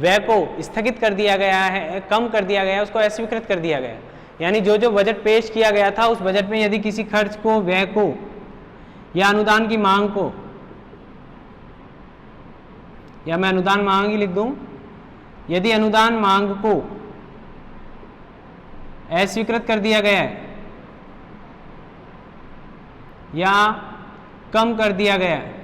व्यय को स्थगित कर दिया गया है, कम कर दिया गया है, उसको अस्वीकृत कर दिया गया है। यानी जो जो बजट पेश किया गया था उस बजट में यदि किसी खर्च को, व्यय को या अनुदान की मांग को, या मैं अनुदान मांग ही लिख दूं, यदि अनुदान मांग को अस्वीकृत कर दिया गया है या कम कर दिया गया है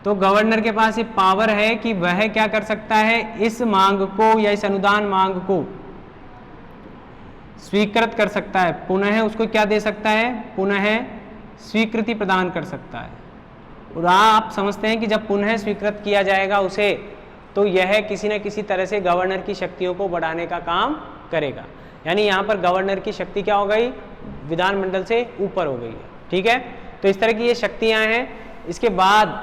तो गवर्नर के पास ये पावर है कि वह क्या कर सकता है, इस मांग को या इस अनुदान मांग को स्वीकृत कर सकता है, पुनः उसको क्या दे सकता है, पुनः स्वीकृति प्रदान कर सकता है। और आप समझते हैं कि जब पुनः स्वीकृत किया जाएगा उसे, तो यह किसी न किसी तरह से गवर्नर की शक्तियों को बढ़ाने का काम करेगा। यानी यहाँ पर गवर्नर की शक्ति क्या हो गई, विधानमंडल से ऊपर हो गई है। ठीक है, तो इस तरह की ये शक्तियाँ हैं। इसके बाद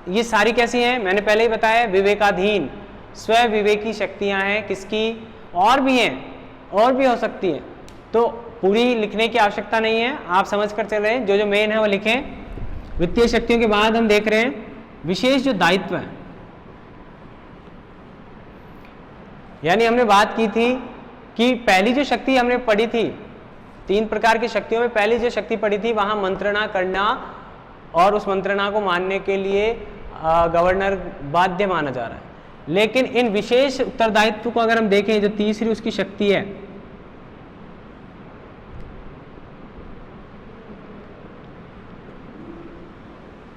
ये सारी कैसी हैं, मैंने पहले ही बताया, विवेकाधीन, स्व विवेकी शक्तियां हैं। किसकी, और भी हैं, और भी हो सकती हैं, तो पूरी लिखने की आवश्यकता नहीं है, आप समझ कर चल रहे हैं, जो जो मेन है वो लिखें। वित्तीय शक्तियों के बाद हम देख रहे हैं विशेष जो दायित्व है। यानी हमने बात की थी कि पहली जो शक्ति हमने पढ़ी थी, 3 प्रकार की शक्तियों में पहली जो शक्ति पढ़ी थी, वहां मंत्रणा करना, और उस मंत्रणा को मानने के लिए गवर्नर बाध्य माना जा रहा है। लेकिन इन विशेष उत्तरदायित्व को अगर हम देखें, जो तीसरी उसकी शक्ति है,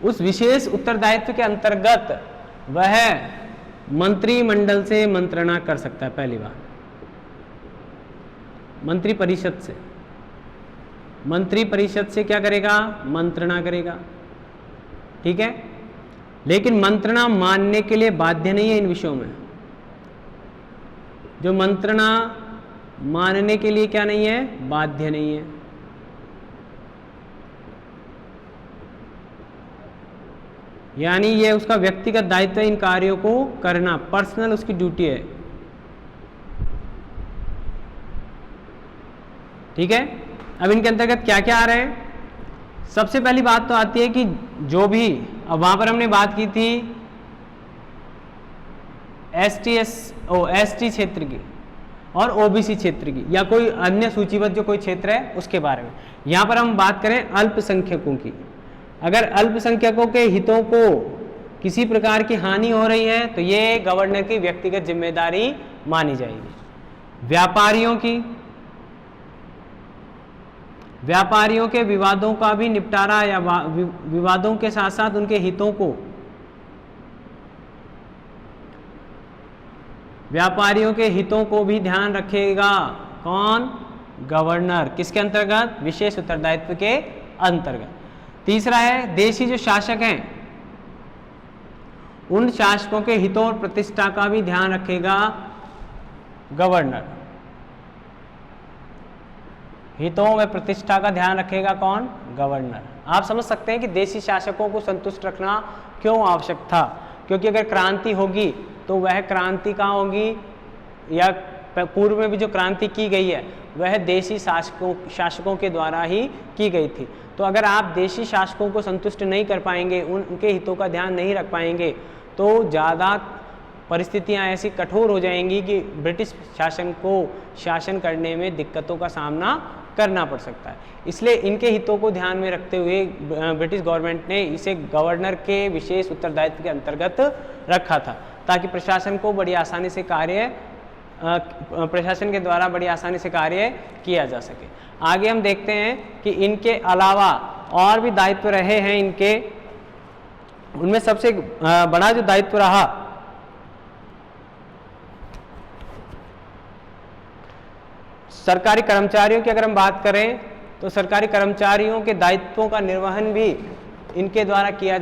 उस विशेष उत्तरदायित्व के अंतर्गत वह मंत्रिमंडल से मंत्रणा कर सकता है। पहली बार मंत्री परिषद से, मंत्री परिषद से क्या करेगा, मंत्रणा करेगा। ठीक है, लेकिन मंत्रणा मानने के लिए बाध्य नहीं है इन विषयों में। जो मंत्रणा मानने के लिए क्या नहीं है, बाध्य नहीं है। यानी ये उसका व्यक्तिगत दायित्व है इन कार्यों को करना, पर्सनल उसकी ड्यूटी है। ठीक है, अब इनके अंतर्गत क्या क्या आ रहे हैं। सबसे पहली बात तो आती है कि जो भी, अब वहां पर हमने बात की थी एसटी क्षेत्र की और ओबीसी क्षेत्र की, या कोई अन्य सूचीबद्ध जो कोई क्षेत्र है उसके बारे में। यहां पर हम बात करें अल्पसंख्यकों की। अगर अल्पसंख्यकों के हितों को किसी प्रकार की हानि हो रही है तो ये गवर्नर की व्यक्तिगत जिम्मेदारी मानी जाएगी। व्यापारियों के विवादों का भी निपटारा, या विवादों के साथ साथ उनके हितों को, व्यापारियों के हितों को भी ध्यान रखेगा कौन, गवर्नर। किसके अंतर्गत, विशेष उत्तरदायित्व के अंतर्गत। तीसरा है देशी जो शासक हैं उन शासकों के हितों और प्रतिष्ठा का भी ध्यान रखेगा गवर्नर। हितों व प्रतिष्ठा का ध्यान रखेगा कौन, गवर्नर। आप समझ सकते हैं कि देशी शासकों को संतुष्ट रखना क्यों आवश्यक था, क्योंकि अगर क्रांति होगी तो वह क्रांति कहाँ होगी, या पूर्व में भी जो क्रांति की गई है वह देशी शासकों के द्वारा ही की गई थी। तो अगर आप देशी शासकों को संतुष्ट नहीं कर पाएंगे, उनके हितों का ध्यान नहीं रख पाएंगे, तो ज़्यादा परिस्थितियां ऐसी कठोर हो जाएंगी कि ब्रिटिश शासन को शासन करने में दिक्कतों का सामना करना पड़ सकता है। इसलिए इनके हितों को ध्यान में रखते हुए ब्रिटिश गवर्नमेंट ने इसे गवर्नर के विशेष उत्तरदायित्व के अंतर्गत रखा था, ताकि प्रशासन को बड़ी आसानी से प्रशासन के द्वारा बड़ी आसानी से कार्य किया जा सके। आगे हम देखते हैं कि इनके अलावा और भी दायित्व रहे हैं इनके, उनमें सबसे बड़ा जो दायित्व रहा सरकारी कर्मचारियों की। अगर हम बात करें तो सरकारी कर्मचारियों के दायित्वों का निर्वहन भी इनके द्वारा किया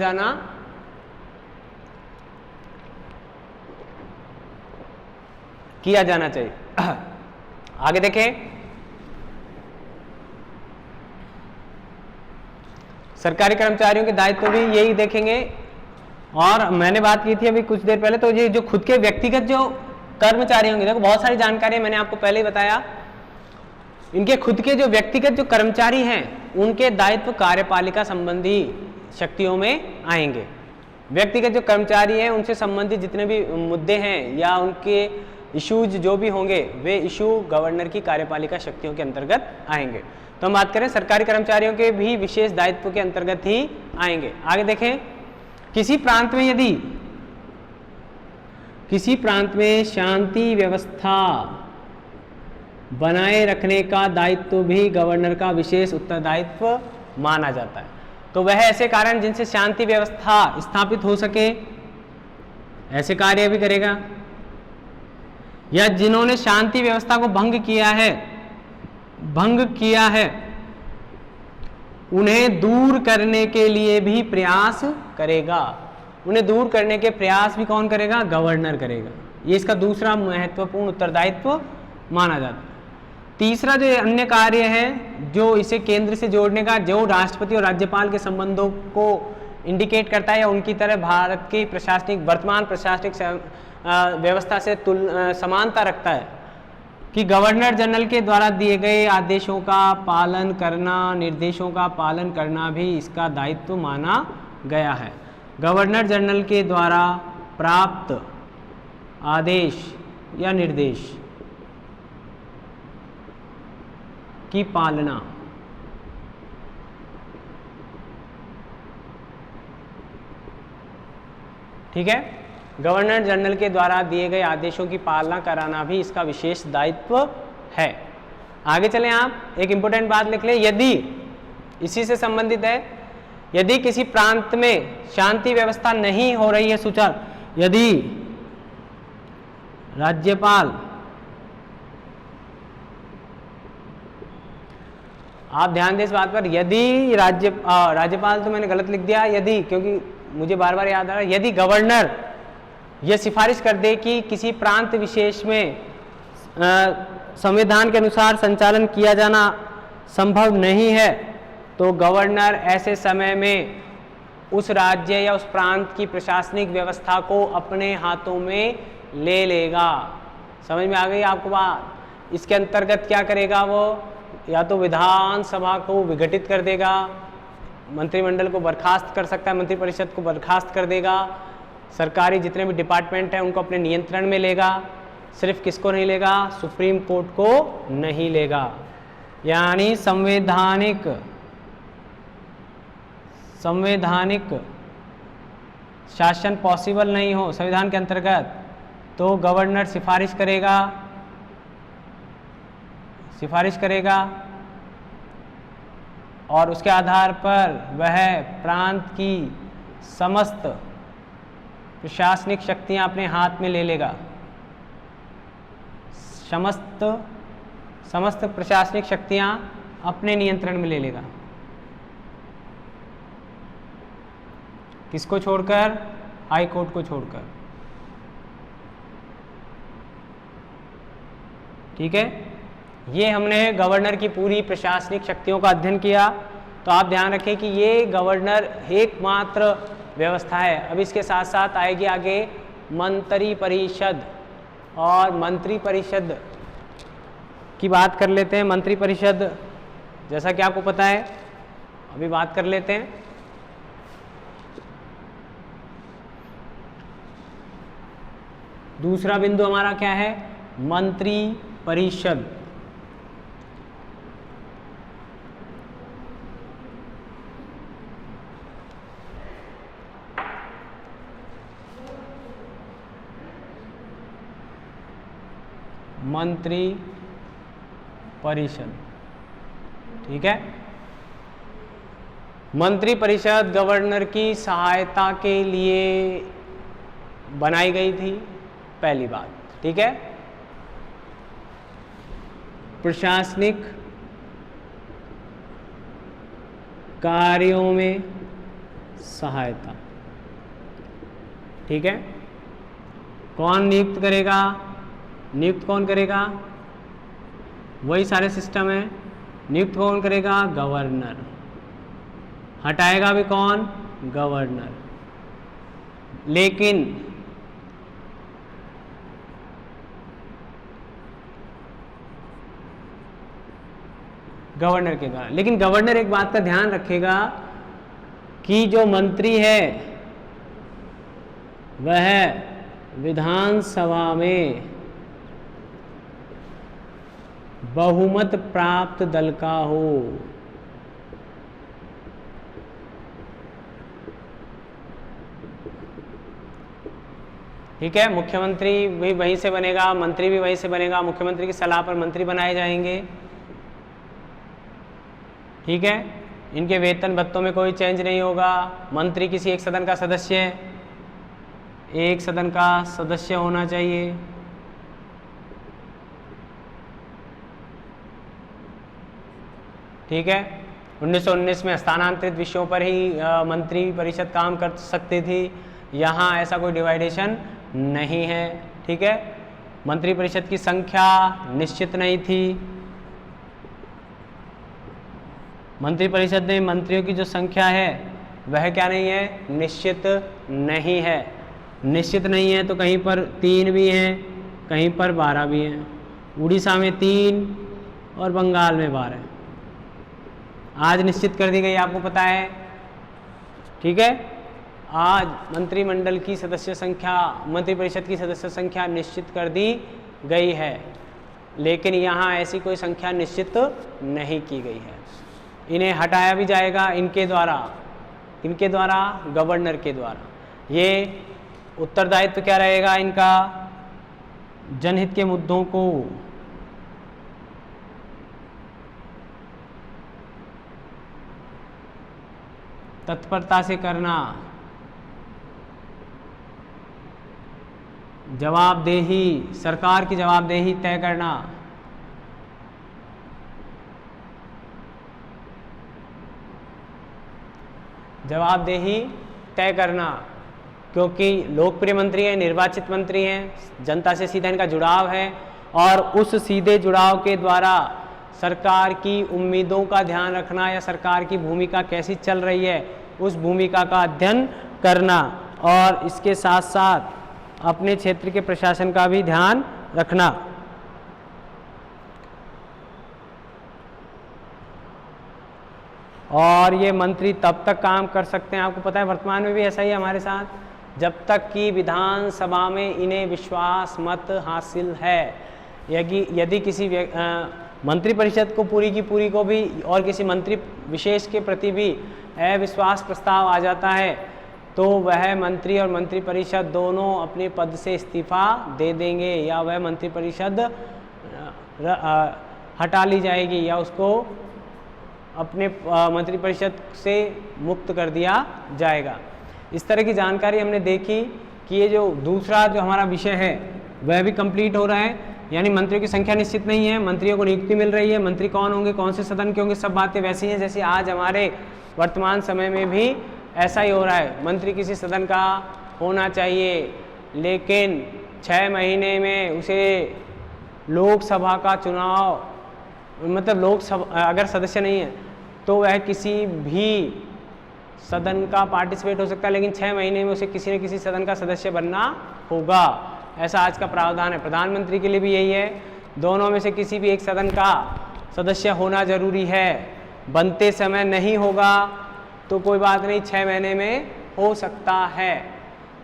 जाना चाहिए। आगे देखें, सरकारी कर्मचारियों के दायित्व भी यही देखेंगे। और मैंने बात की थी अभी कुछ देर पहले, तो ये जो खुद के व्यक्तिगत जो कर्मचारी होंगे, देखो बहुत सारी जानकारी मैंने आपको पहले ही बताया, इनके खुद के जो व्यक्तिगत जो कर्मचारी हैं उनके दायित्व कार्यपालिका संबंधी शक्तियों में आएंगे। व्यक्तिगत जो कर्मचारी हैं उनसे संबंधित जितने भी मुद्दे हैं या उनके इश्यूज जो भी होंगे वे इशू गवर्नर की कार्यपालिका शक्तियों के अंतर्गत आएंगे। तो हम बात करें सरकारी कर्मचारियों के भी विशेष दायित्व के अंतर्गत ही आएंगे। आगे देखें, किसी प्रांत में शांति व्यवस्था बनाए रखने का दायित्व भी गवर्नर का विशेष उत्तरदायित्व माना जाता है। तो वह ऐसे कारण जिनसे शांति व्यवस्था स्थापित हो सके ऐसे कार्य भी करेगा, या जिन्होंने शांति व्यवस्था को भंग किया है उन्हें दूर करने के लिए भी प्रयास करेगा। उन्हें दूर करने के प्रयास भी कौन करेगा? गवर्नर करेगा। ये इसका दूसरा महत्वपूर्ण उत्तरदायित्व माना जाता है। तीसरा जो अन्य कार्य है जो इसे केंद्र से जोड़ने का, जो राष्ट्रपति और राज्यपाल के संबंधों को इंडिकेट करता है या उनकी तरह भारत की वर्तमान प्रशासनिक व्यवस्था से समानता रखता है कि गवर्नर जनरल के द्वारा दिए गए आदेशों का पालन करना, निर्देशों का पालन करना भी इसका दायित्व माना गया है। गवर्नर जनरल के द्वारा प्राप्त आदेश या निर्देश की पालना ठीक है, गवर्नर जनरल के द्वारा दिए गए आदेशों की पालना कराना भी इसका विशेष दायित्व है। आगे चलें, आप एक इंपॉर्टेंट बात लिख लें, यदि इसी से संबंधित है, यदि किसी प्रांत में शांति व्यवस्था नहीं हो रही है सुचारू, यदि राज्यपाल, आप ध्यान दें इस बात पर, यदि राज्यपाल तो मैंने गलत लिख दिया, यदि, क्योंकि मुझे बार बार याद आ रहा है, यदि गवर्नर यह सिफारिश कर दे कि किसी प्रांत विशेष में संविधान के अनुसार संचालन किया जाना संभव नहीं है तो गवर्नर ऐसे समय में उस राज्य या उस प्रांत की प्रशासनिक व्यवस्था को अपने हाथों में ले लेगा। समझ में आ गई आपको बात? इसके अंतर्गत क्या करेगा वो? या तो विधानसभा को विघटित कर देगा, मंत्रिमंडल को बर्खास्त कर सकता है, मंत्रिपरिषद को बर्खास्त कर देगा, सरकारी जितने भी डिपार्टमेंट हैं उनको अपने नियंत्रण में लेगा। सिर्फ किसको नहीं लेगा? सुप्रीम कोर्ट को नहीं लेगा। यानी संवैधानिक शासन पॉसिबल नहीं हो संविधान के अंतर्गत तो गवर्नर सिफारिश करेगा और उसके आधार पर वह प्रांत की समस्त प्रशासनिक शक्तियां अपने हाथ में ले लेगा। समस्त प्रशासनिक शक्तियां अपने नियंत्रण में ले लेगा। किसको छोड़कर? हाई कोर्ट को छोड़कर। ठीक है, ये हमने गवर्नर की पूरी प्रशासनिक शक्तियों का अध्ययन किया। तो आप ध्यान रखें कि ये गवर्नर एकमात्र व्यवस्था है। अब इसके साथ साथ आएगी आगे मंत्री परिषद, और मंत्री परिषद की बात कर लेते हैं। मंत्री परिषद जैसा कि आपको पता है, अभी बात कर लेते हैं। दूसरा बिंदु हमारा क्या है? मंत्री परिषद। मंत्री परिषद, ठीक है। मंत्री परिषद गवर्नर की सहायता के लिए बनाई गई थी, पहली बात, ठीक है। प्रशासनिक कार्यों में सहायता, ठीक है। कौन नियुक्त करेगा? नियुक्त कौन करेगा? वही सारे सिस्टम है। नियुक्त कौन करेगा? गवर्नर। हटाएगा भी कौन? गवर्नर। लेकिन गवर्नर के द्वारा, लेकिन गवर्नर एक बात का ध्यान रखेगा कि जो मंत्री है वह विधानसभा में बहुमत प्राप्त दल का हो। ठीक है, मुख्यमंत्री भी वहीं से बनेगा, मंत्री भी वहीं से बनेगा, मुख्यमंत्री की सलाह पर मंत्री बनाए जाएंगे। ठीक है, इनके वेतन भत्तों में कोई चेंज नहीं होगा। मंत्री किसी एक सदन का सदस्य होना चाहिए। ठीक है, 1919 में स्थानांतरित विषयों पर ही मंत्री परिषद काम कर सकती थी। यहाँ ऐसा कोई डिवाइडेशन नहीं है। ठीक है, मंत्री परिषद की संख्या निश्चित नहीं थी। मंत्री परिषद में मंत्रियों की जो संख्या है वह क्या नहीं है, निश्चित नहीं है। निश्चित नहीं है तो कहीं पर 3 भी हैं, कहीं पर 12 भी हैं। उड़ीसा में 3 और बंगाल में 12। आज निश्चित कर दी गई, आपको पता है। ठीक है, आज मंत्रिमंडल की सदस्य संख्या, मंत्री परिषद की सदस्य संख्या निश्चित कर दी गई है, लेकिन यहाँ ऐसी कोई संख्या निश्चित नहीं की गई है। इन्हें हटाया भी जाएगा इनके द्वारा, गवर्नर के द्वारा। ये उत्तरदायित्व क्या रहेगा इनका, जनहित के मुद्दों को तत्परता से करना, जवाबदेही, सरकार की जवाबदेही तय करना। जवाबदेही तय करना, क्योंकि लोकप्रिय मंत्री हैं, निर्वाचित मंत्री हैं, जनता से सीधा इनका जुड़ाव है, और उस सीधे जुड़ाव के द्वारा सरकार की उम्मीदों का ध्यान रखना या सरकार की भूमिका कैसी चल रही है उस भूमिका का अध्ययन करना, और इसके साथ साथ अपने क्षेत्र के प्रशासन का भी ध्यान रखना। और ये मंत्री तब तक काम कर सकते हैं, आपको पता है वर्तमान में भी ऐसा ही है हमारे साथ, जब तक कि विधानसभा में इन्हें विश्वास मत हासिल है। यदि किसी मंत्री परिषद को पूरी की पूरी को भी और किसी मंत्री विशेष के प्रति भी अविश्वास प्रस्ताव आ जाता है तो वह मंत्री और मंत्री परिषद दोनों अपने पद से इस्तीफा दे देंगे, या वह मंत्री परिषद हटा ली जाएगी, या उसको अपने मंत्री परिषद से मुक्त कर दिया जाएगा। इस तरह की जानकारी हमने देखी कि ये जो दूसरा जो हमारा विषय है वह भी कंप्लीट हो रहा है, यानी मंत्रियों की संख्या निश्चित नहीं है, मंत्रियों को नियुक्ति मिल रही है, मंत्री कौन होंगे, कौन से सदन के होंगे, सब बातें वैसी हैं जैसे आज हमारे वर्तमान समय में भी ऐसा ही हो रहा है। मंत्री किसी सदन का होना चाहिए, लेकिन 6 महीने में उसे लोकसभा का चुनाव, मतलब लोकसभा अगर सदस्य नहीं है तो वह किसी भी सदन का पार्टिसिपेट हो सकता है, लेकिन 6 महीने में उसे किसी न किसी सदन का सदस्य बनना होगा। ऐसा आज का प्रावधान है। प्रधानमंत्री के लिए भी यही है, दोनों में से किसी भी एक सदन का सदस्य होना जरूरी है। बनते समय नहीं होगा तो कोई बात नहीं, 6 महीने में हो सकता है।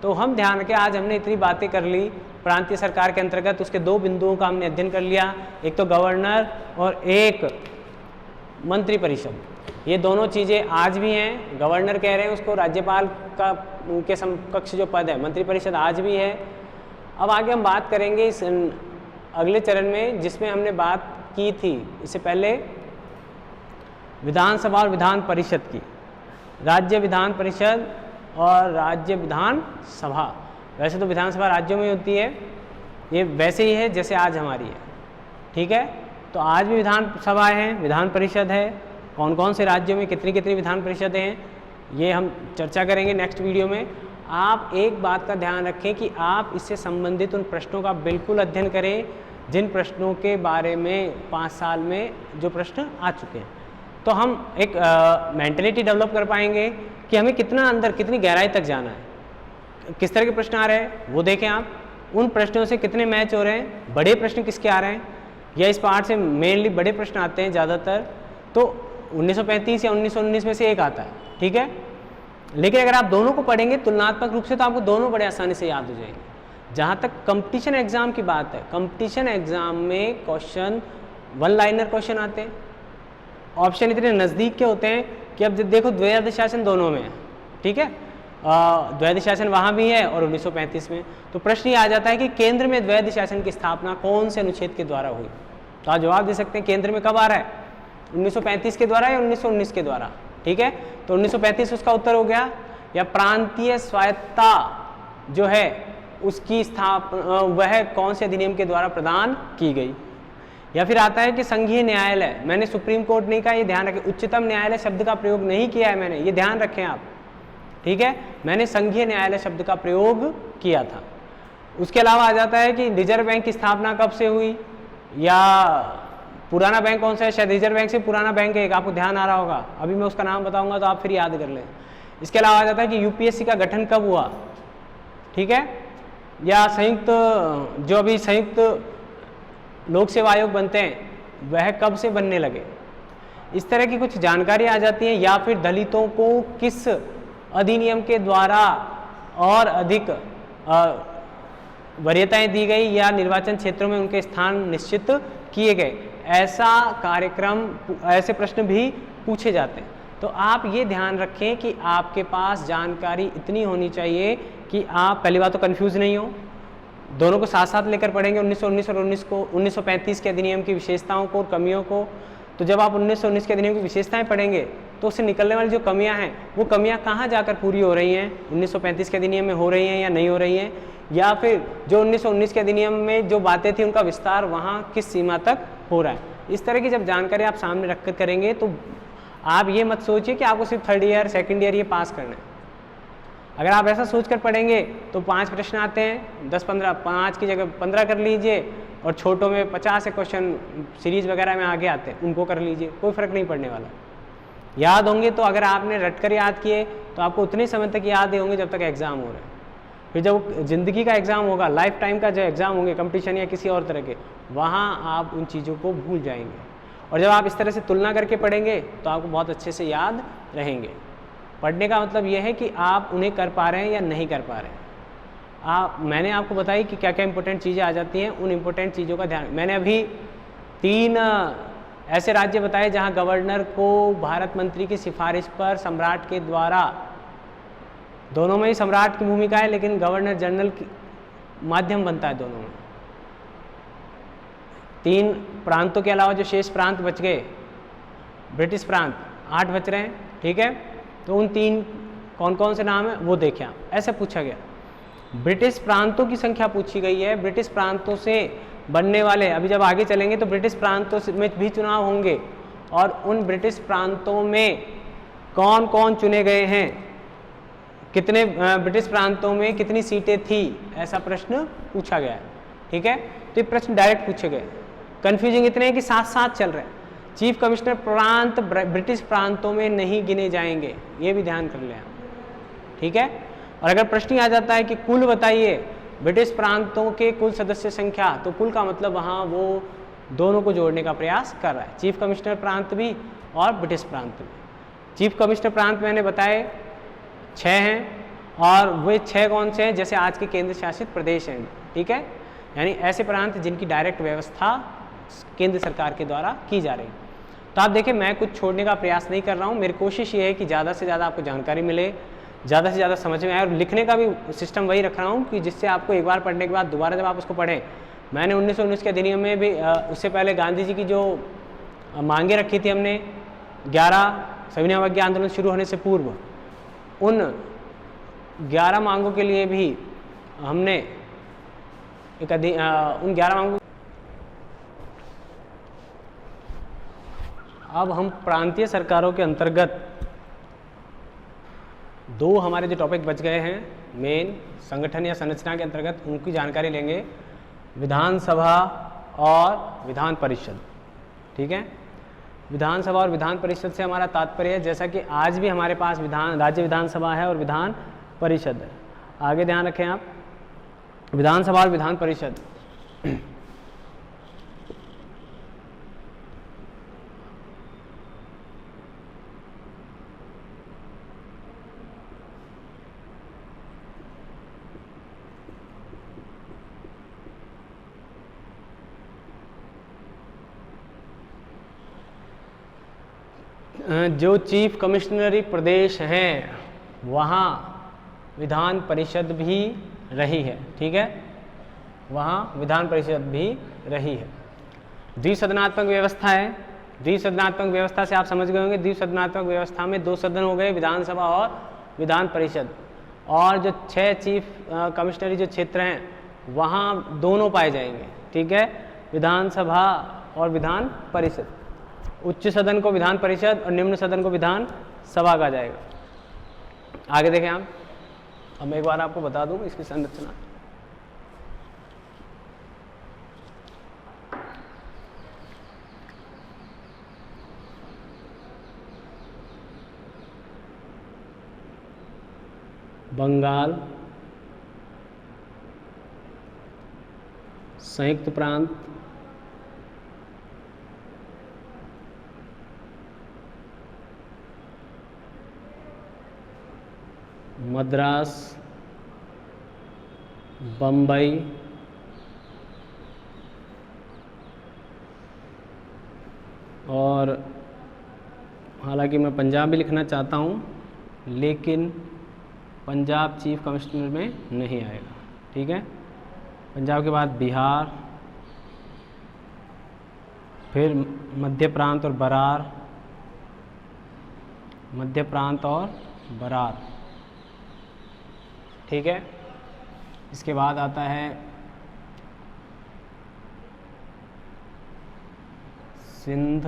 तो हम ध्यान रखें, आज हमने इतनी बातें कर ली प्रांतीय सरकार के अंतर्गत, उसके 2 बिंदुओं का हमने अध्ययन कर लिया, एक तो गवर्नर और एक मंत्री परिषद। ये दोनों चीज़ें आज भी हैं। गवर्नर कह रहे हैं उसको, राज्यपाल का के समकक्ष जो पद है, मंत्री परिषद आज भी है। अब आगे हम बात करेंगे इस अगले चरण में, जिसमें हमने बात की थी इससे पहले विधानसभा और विधान परिषद की, राज्य विधान परिषद और राज्य विधान सभा। वैसे तो विधानसभा राज्यों में होती है, ये वैसे ही है जैसे आज हमारी है। ठीक है, तो आज भी विधान सभाएँ हैं, विधान परिषद है, कौन कौन से राज्यों में कितनी कितनी विधान परिषदें हैं ये हम चर्चा करेंगे नेक्स्ट वीडियो में। आप एक बात का ध्यान रखें कि आप इससे संबंधित उन प्रश्नों का बिल्कुल अध्ययन करें जिन प्रश्नों के बारे में 5 साल में जो प्रश्न आ चुके हैं। तो हम एक मेंटलिटी डेवलप कर पाएंगे कि हमें कितना अंदर, कितनी गहराई तक जाना है, किस तरह के प्रश्न आ रहे हैं वो देखें आप, उन प्रश्नों से कितने मैच हो रहे हैं, बड़े प्रश्न किसके आ रहे हैं, या इस पार्ट से मेनली बड़े प्रश्न आते हैं ज़्यादातर, तो 1935 या 1919 में से एक आता है। ठीक है, लेकिन अगर आप दोनों को पढ़ेंगे तुलनात्मक रूप से तो आपको दोनों बड़े आसानी से याद हो जाएंगे। जहाँ तक कंपटीशन एग्जाम की बात है, कंपटीशन एग्जाम में क्वेश्चन वन लाइनर क्वेश्चन आते हैं, ऑप्शन इतने नज़दीक के होते हैं कि अब देखो द्वैध शासन दोनों में है, ठीक है, द्वैध शासन वहाँ भी है और 1935 में। तो प्रश्न ये आ जाता है कि केंद्र में द्वैध शासन की स्थापना कौन से अनुच्छेद के द्वारा हुई? तो आप जवाब दे सकते हैं केंद्र में कब आ रहा है, 1935 के द्वारा या 1919 के द्वारा, ठीक है। तो 1935 उसका उत्तर हो गया। या प्रांतीय स्वायत्तता जो है उसकी स्थापना वह कौन से अधिनियम के द्वारा प्रदान की गई? या फिर आता है कि संघीय न्यायालय, मैंने सुप्रीम कोर्ट नहीं कहा, ये ध्यान रखें, उच्चतम न्यायालय शब्द का प्रयोग नहीं किया है मैंने, ये ध्यान रखें आप, ठीक है, मैंने संघीय न्यायालय शब्द का प्रयोग किया था। उसके अलावा आ जाता है कि रिजर्व बैंक की स्थापना कब से हुई, या पुराना बैंक कौन सा है, शायद रिजर्व बैंक से पुराना बैंक है एक, आपको ध्यान आ रहा होगा, अभी मैं उसका नाम बताऊंगा तो आप फिर याद कर लें। इसके अलावा आ जाता है कि यूपीएससी का गठन कब हुआ, ठीक है, या संयुक्त जो अभी संयुक्त लोक सेवा आयोग बनते हैं वह कब से बनने लगे, इस तरह की कुछ जानकारी आ जाती है। या फिर दलितों को किस अधिनियम के द्वारा और अधिक वरीयताएं दी गई या निर्वाचन क्षेत्रों में उनके स्थान निश्चित किए गए, ऐसा कार्यक्रम, ऐसे प्रश्न भी पूछे जाते हैं। तो आप ये ध्यान रखें कि आपके पास जानकारी इतनी होनी चाहिए कि आप पहली बात तो कंफ्यूज नहीं हो, दोनों को साथ साथ लेकर पढ़ेंगे, 1919 और 1935 के अधिनियम की विशेषताओं को और कमियों को। तो जब आप 1919 के अधिनियम की विशेषताएं पढ़ेंगे तो उससे निकलने वाली जो कमियां हैं वो कमियां कहाँ जाकर पूरी हो रही हैं, 1935 के अधिनियम में हो रही हैं या नहीं हो रही हैं, या फिर जो 1919 के अधिनियम में जो बातें थी उनका विस्तार वहाँ किस सीमा तक हो रहा है। इस तरह की जब जानकारी आप सामने रख कर करेंगे तो आप ये मत सोचिए कि आपको सिर्फ थर्ड ईयर सेकेंड ईयर ये पास करना है। अगर आप ऐसा सोच कर पढ़ेंगे तो 5 प्रश्न आते हैं, 10-15, 5 की जगह 15 कर लीजिए, और छोटों में 50 से क्वेश्चन सीरीज वगैरह में आगे आते हैं उनको कर लीजिए, कोई फ़र्क नहीं पड़ने वाला। याद होंगे तो अगर आपने रट कर याद किए तो आपको उतने समय तक याद ही होंगे जब तक एग्ज़ाम हो रहा है। फिर जब ज़िंदगी का एग्ज़ाम होगा, लाइफ टाइम का जो एग्ज़ाम होंगे कंपटीशन या किसी और तरह के, वहाँ आप उन चीज़ों को भूल जाएंगे। और जब आप इस तरह से तुलना करके पढ़ेंगे तो आपको बहुत अच्छे से याद रहेंगे। पढ़ने का मतलब यह है कि आप उन्हें कर पा रहे हैं या नहीं कर पा रहे हैं। मैंने आपको बताई कि क्या क्या इंपॉर्टेंट चीज़ें आ जाती हैं, उन इंपॉर्टेंट चीज़ों का ध्यान। मैंने अभी 3 ऐसे राज्य बताए जहां गवर्नर को भारत मंत्री की सिफारिश पर सम्राट के द्वारा, दोनों में ही सम्राट की भूमिका है लेकिन गवर्नर जनरल की माध्यम बनता है दोनों में। 3 प्रांतों के अलावा जो शेष प्रांत बच गए, ब्रिटिश प्रांत 8 बच रहे हैं, ठीक है, तो उन 3 कौन कौन से नाम है वो देखें आप। ऐसे पूछा गया, ब्रिटिश प्रांतों की संख्या पूछी गई है, ब्रिटिश प्रांतों से बनने वाले, अभी जब आगे चलेंगे तो ब्रिटिश प्रांतों में भी चुनाव होंगे, और उन ब्रिटिश प्रांतों में कौन कौन चुने गए हैं, कितने ब्रिटिश प्रांतों में कितनी सीटें थी, ऐसा प्रश्न पूछा गया है, ठीक है। तो ये प्रश्न डायरेक्ट पूछे गए, कन्फ्यूजिंग इतने हैं कि साथ साथ चल रहे हैं। चीफ कमिश्नर प्रांत ब्रिटिश प्रांतों में नहीं गिने जाएंगे, ये भी ध्यान कर लें आप, ठीक है। और अगर प्रश्न आ जाता है कि कुल बताइए ब्रिटिश प्रांतों के कुल सदस्य संख्या, तो कुल का मतलब वहाँ वो दोनों को जोड़ने का प्रयास कर रहा है, चीफ कमिश्नर प्रांत भी और ब्रिटिश प्रांत भी। चीफ कमिश्नर प्रांत मैंने बताए 6 हैं, और वे 6 कौन से हैं, जैसे आज के केंद्र शासित प्रदेश हैं, ठीक है, यानी ऐसे प्रांत जिनकी डायरेक्ट व्यवस्था केंद्र सरकार के द्वारा की जा रही है। तो आप देखिए, मैं कुछ छोड़ने का प्रयास नहीं कर रहा हूँ, मेरी कोशिश ये है कि ज़्यादा से ज़्यादा आपको जानकारी मिले, ज़्यादा से ज़्यादा समझ में आए, और लिखने का भी सिस्टम वही रख रहा हूँ कि जिससे आपको एक बार पढ़ने के बाद दोबारा जब आप उसको पढ़ें, मैंने 1919 के अधिनियम में भी उससे पहले गांधी जी की जो मांगे रखी थी हमने 11 सविनय अवज्ञा आंदोलन शुरू होने से पूर्व, उन 11 मांगों के लिए भी हमने उन 11 मांगों। अब हम प्रांतीय सरकारों के अंतर्गत 2 हमारे जो टॉपिक बच गए हैं मेन, संगठन या संरचना के अंतर्गत, उनकी जानकारी लेंगे, विधानसभा और विधान परिषद, ठीक है। विधानसभा और विधान परिषद से हमारा तात्पर्य है, जैसा कि आज भी हमारे पास राज्य विधानसभा है और विधान परिषद है। आगे ध्यान रखें आप, विधानसभा और विधान परिषद जो चीफ कमिश्नरी प्रदेश हैं वहाँ विधान परिषद भी रही है, ठीक है, वहाँ विधान परिषद भी रही है। द्विसदनात्मक व्यवस्था है। द्विसदनात्मक व्यवस्था से आप समझ गए होंगे, द्विसदनात्मक व्यवस्था में 2 सदन हो गए, विधानसभा और विधान परिषद, और जो 6 चीफ कमिश्नरी जो क्षेत्र हैं वहाँ दोनों पाए जाएंगे, ठीक है, विधानसभा और विधान परिषद। उच्च सदन को विधान परिषद और निम्न सदन को विधान सभा कहा जाएगा। आगे देखें आप, अब मैं एक बार आपको बता दूं इसकी संरचना। बंगाल, संयुक्त प्रांत, मद्रास, बम्बई, और हालांकि मैं पंजाब भी लिखना चाहता हूँ लेकिन पंजाब चीफ कमिश्नर में नहीं आएगा, ठीक है। पंजाब के बाद बिहार, फिर मध्य प्रांत और बरार, मध्य प्रांत और बरार, ठीक है। इसके बाद आता है सिंध,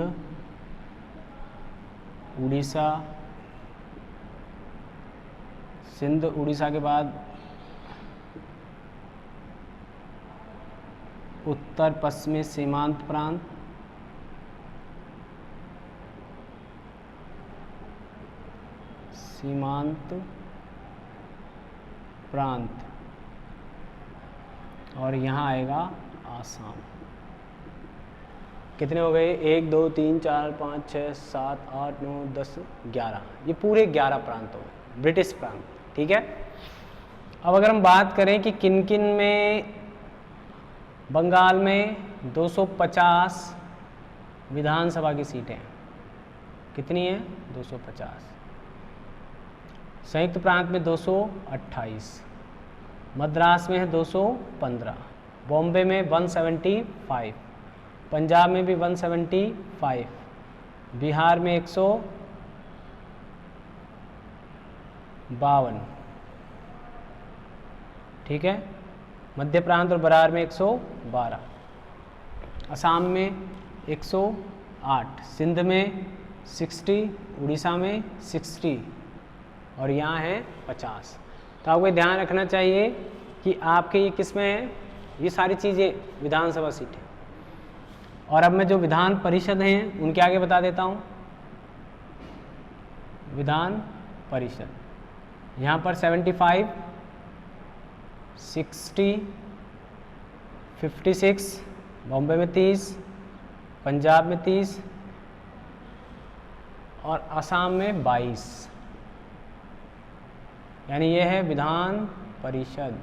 उड़ीसा, सिंध उड़ीसा के बाद उत्तर पश्चिमी सीमांत प्रांत, सीमांत प्रांत, और यहाँ आएगा आसाम। कितने हो गए? 1 2 3 4 5 6 7 8 9 10 11, ये पूरे 11 प्रांत हो गए, ब्रिटिश प्रांत, ठीक है। अब अगर हम बात करें कि किन किन में, बंगाल में 250 विधानसभा की सीटें हैं, कितनी है? 250। संयुक्त प्रांत में 228, मद्रास में है 215, बॉम्बे में 175, पंजाब में भी 175, बिहार में 152, ठीक है, मध्य प्रांत और बरार में 112, असम में 108, सिंध में 60, उड़ीसा में 60, और यहाँ है 50। तो आपको ध्यान रखना चाहिए कि आपके ये किस में है, ये सारी चीज़ें विधानसभा सीटें। और अब मैं जो विधान परिषद हैं उनके आगे बता देता हूँ। विधान परिषद यहाँ पर 75, 60, 56, बॉम्बे में 30, पंजाब में 30 और असम में 22, यानी ये है विधान परिषद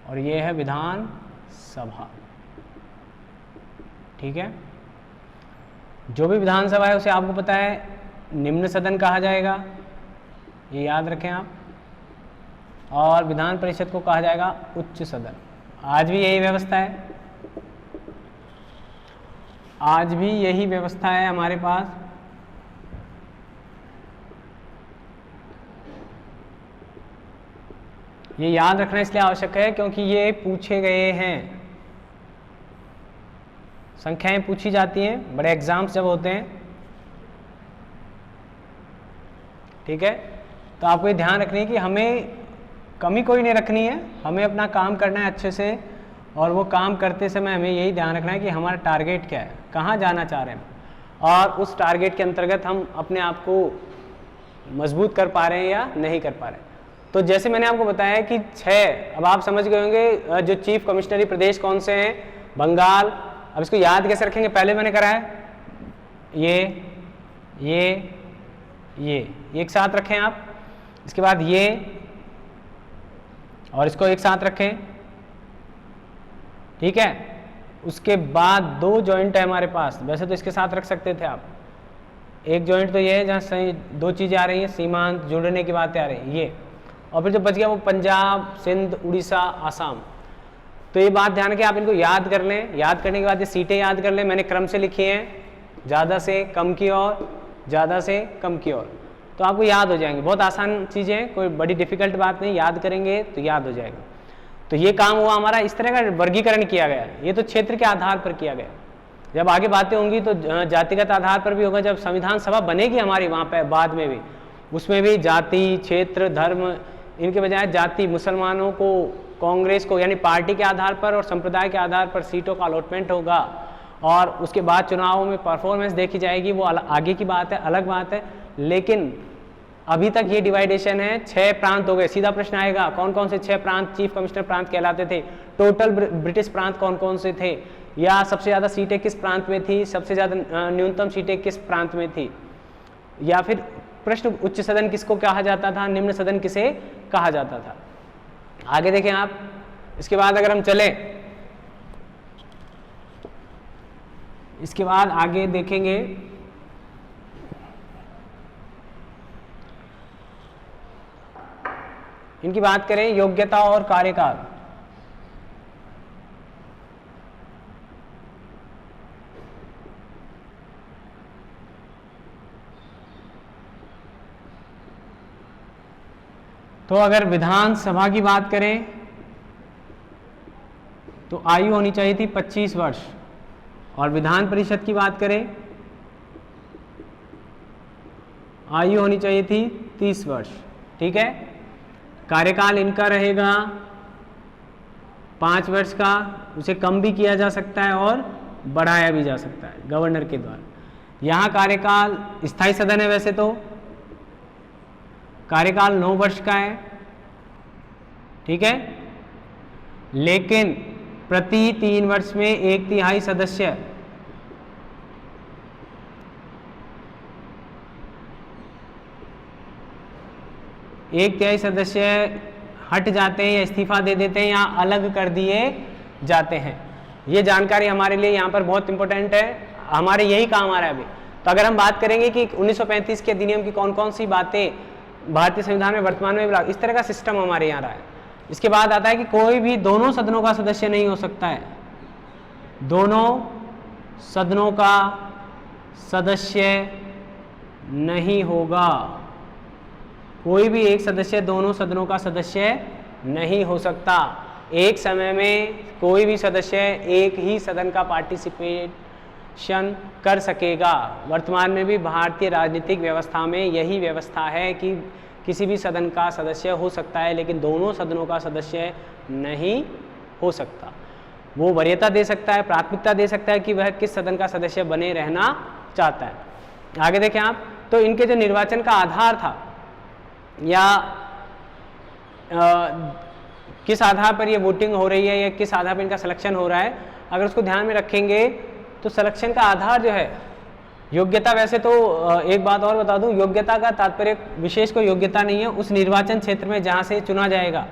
और ये है विधान सभा, ठीक है। जो भी विधानसभा है उसे आपको पता है निम्न सदन कहा जाएगा, ये याद रखें आप, और विधान परिषद को कहा जाएगा उच्च सदन। आज भी यही व्यवस्था है, आज भी यही व्यवस्था है हमारे पास। ये याद रखना इसलिए आवश्यक है क्योंकि ये पूछे गए हैं, संख्याएं पूछी जाती हैं बड़े एग्जाम्स जब होते हैं, ठीक है। तो आपको ये ध्यान रखनी है कि हमें कमी कोई नहीं रखनी है, हमें अपना काम करना है अच्छे से, और वो काम करते समय हमें यही ध्यान रखना है कि हमारा टारगेट क्या है, कहाँ जाना चाह रहे हैं, और उस टारगेट के अंतर्गत हम अपने आप को मजबूत कर पा रहे हैं या नहीं कर पा रहे हैं। तो जैसे मैंने आपको बताया कि 6, अब आप समझ गए होंगे जो चीफ कमिश्नरी प्रदेश कौन से हैं, बंगाल। अब इसको याद कैसे रखेंगे, पहले मैंने करा है ये एक साथ रखें आप, इसके बाद ये और इसको एक साथ रखें, ठीक है। उसके बाद 2 जॉइंट है हमारे पास, वैसे तो इसके साथ रख सकते थे आप, एक जॉइंट तो ये है जहाँ दो चीज़ें आ रही हैं, सीमांत जुड़ने की बातें आ रही हैं ये, और फिर जो बच गया वो पंजाब, सिंध, उड़ीसा, आसाम। तो ये बात ध्यान रखें, आप इनको याद कर लें। याद करने के बाद ये सीटें याद कर लें, मैंने क्रम से लिखी हैं, ज़्यादा से कम की ओर, ज़्यादा से कम की ओर, तो आपको याद हो जाएंगे। बहुत आसान चीज़ें हैं, कोई बड़ी डिफिकल्ट बात नहीं, याद करेंगे तो याद हो जाएगा। तो ये काम हुआ हमारा, इस तरह का वर्गीकरण किया गया। ये तो क्षेत्र के आधार पर किया गया। जब आगे बातें होंगी तो जातिगत आधार पर भी होगा। जब संविधान सभा बनेगी हमारी वहाँ पे बाद में भी, उसमें भी जाति, क्षेत्र, धर्म, इनके बजाय जाति, मुसलमानों को, कांग्रेस को, यानी पार्टी के आधार पर और संप्रदाय के आधार पर सीटों का अलॉटमेंट होगा, और उसके बाद चुनावों में परफॉर्मेंस देखी जाएगी। वो आगे की बात है, अलग बात है। लेकिन अभी तक ये डिवाइडेशन है, 6 प्रांत हो गए। सीधा प्रश्न आएगा, कौन कौन से 6 प्रांत चीफ कमिश्नर प्रांत कहलाते थे? टोटल ब्रिटिश प्रांत कौन कौन से थे? या सबसे ज़्यादा सीटें किस प्रांत में थी? सबसे ज़्यादा न्यूनतम सीटें किस प्रांत में थी? या फिर प्रश्न, उच्च सदन किसको कहा जाता था, निम्न सदन किसे कहा जाता था? आगे देखें आप। इसके बाद अगर हम चलें, इसके बाद आगे देखेंगे, इनकी बात करें, योग्यता और कार्यकाल। तो अगर विधानसभा की बात करें तो आयु होनी चाहिए थी 25 वर्ष, और विधान परिषद की बात करें आयु होनी चाहिए थी 30 वर्ष। ठीक है। कार्यकाल इनका रहेगा 5 वर्ष का, उसे कम भी किया जा सकता है और बढ़ाया भी जा सकता है गवर्नर के द्वारा। यहाँ कार्यकाल, स्थायी सदन है वैसे तो, कार्यकाल 9 वर्ष का है। ठीक है। लेकिन प्रति 3 वर्ष में 1/3 सदस्य हट जाते हैं या इस्तीफा दे देते हैं या अलग कर दिए जाते हैं। ये जानकारी हमारे लिए यहाँ पर बहुत इंपॉर्टेंट है, हमारे यही काम आ रहा है अभी। तो अगर हम बात करेंगे कि 1935 के अधिनियम की कौन कौन सी बातें भारतीय संविधान में वर्तमान में, इस तरह का सिस्टम हमारे यहाँ रहा है। इसके बाद आता है कि कोई भी दोनों सदनों का सदस्य नहीं हो सकता है, दोनों सदनों का सदस्य नहीं होगा। कोई भी एक सदस्य दोनों सदनों का सदस्य नहीं हो सकता। एक समय में कोई भी सदस्य एक ही सदन का पार्टिसिपेशन कर सकेगा। वर्तमान में भी भारतीय राजनीतिक व्यवस्था में यही व्यवस्था है कि किसी भी सदन का सदस्य हो सकता है, लेकिन दोनों सदनों का सदस्य नहीं हो सकता। वो वरीयता दे सकता है, प्राथमिकता दे सकता है कि वह किस सदन का सदस्य बने रहना चाहता है। आगे देखें आप। तो इनके जो निर्वाचन का आधार था, या किस आधार पर ये वोटिंग हो रही है या किस आधार पर इनका सिलेक्शन हो रहा है, अगर उसको ध्यान में रखेंगे तो सिलेक्शन का आधार जो है योग्यता। वैसे तो एक बात और बता दूं, योग्यता का तात्पर्य विशेष कोई योग्यता नहीं है, उस निर्वाचन क्षेत्र में जहां से चुना जाएगा।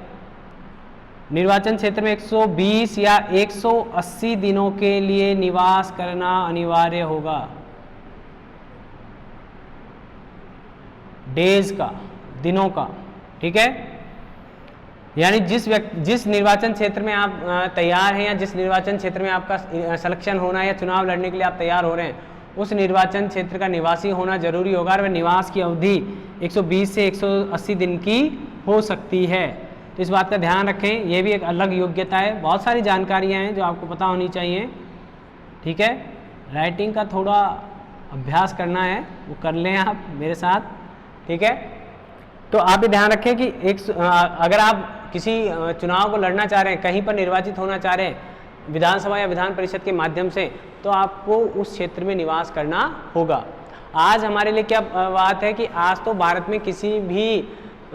निर्वाचन क्षेत्र में 120 या 180 दिनों के लिए निवास करना अनिवार्य होगा। डेज का, दिनों का। ठीक है। यानी जिस निर्वाचन क्षेत्र में आप तैयार हैं या जिस निर्वाचन क्षेत्र में आपका सिलेक्शन होना है या चुनाव लड़ने के लिए आप तैयार हो रहे हैं, उस निर्वाचन क्षेत्र का निवासी होना जरूरी होगा। और वह निवास की अवधि 120 से 180 दिन की हो सकती है। तो इस बात का ध्यान रखें, यह भी एक अलग योग्यता है। बहुत सारी जानकारियां हैं जो आपको पता होनी चाहिए। ठीक है। राइटिंग का थोड़ा अभ्यास करना है, वो कर लें आप मेरे साथ। ठीक है। तो आप भी ध्यान रखें कि अगर आप किसी चुनाव को लड़ना चाह रहे हैं, कहीं पर निर्वाचित होना चाह रहे हैं विधानसभा या विधान परिषद के माध्यम से, तो आपको उस क्षेत्र में निवास करना होगा। आज हमारे लिए क्या बात है कि आज तो भारत में किसी भी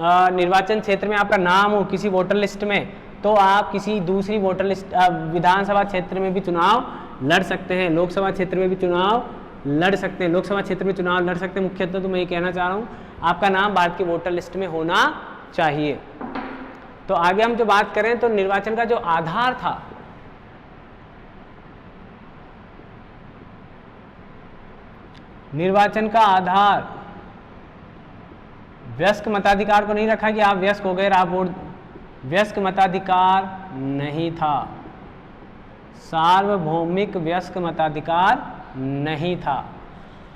निर्वाचन क्षेत्र में आपका नाम हो किसी वोटर लिस्ट में, तो आप किसी दूसरी वोटर लिस्ट विधानसभा क्षेत्र में भी चुनाव लड़ सकते हैं, लोकसभा क्षेत्र में भी चुनाव लड़ सकते हैं, लोकसभा क्षेत्र में चुनाव लड़ सकते हैं। मुख्यतः तो मैं ये कहना चाह रहा हूँ, आपका नाम भारत की वोटर लिस्ट में होना चाहिए। तो आगे हम जो बात करें तो निर्वाचन का जो आधार था, निर्वाचन का आधार वयस्क मताधिकार को नहीं रखा कि आप वयस्क हो गए आप वोट, वयस्क मताधिकार नहीं था, सार्वभौमिक वयस्क मताधिकार नहीं था,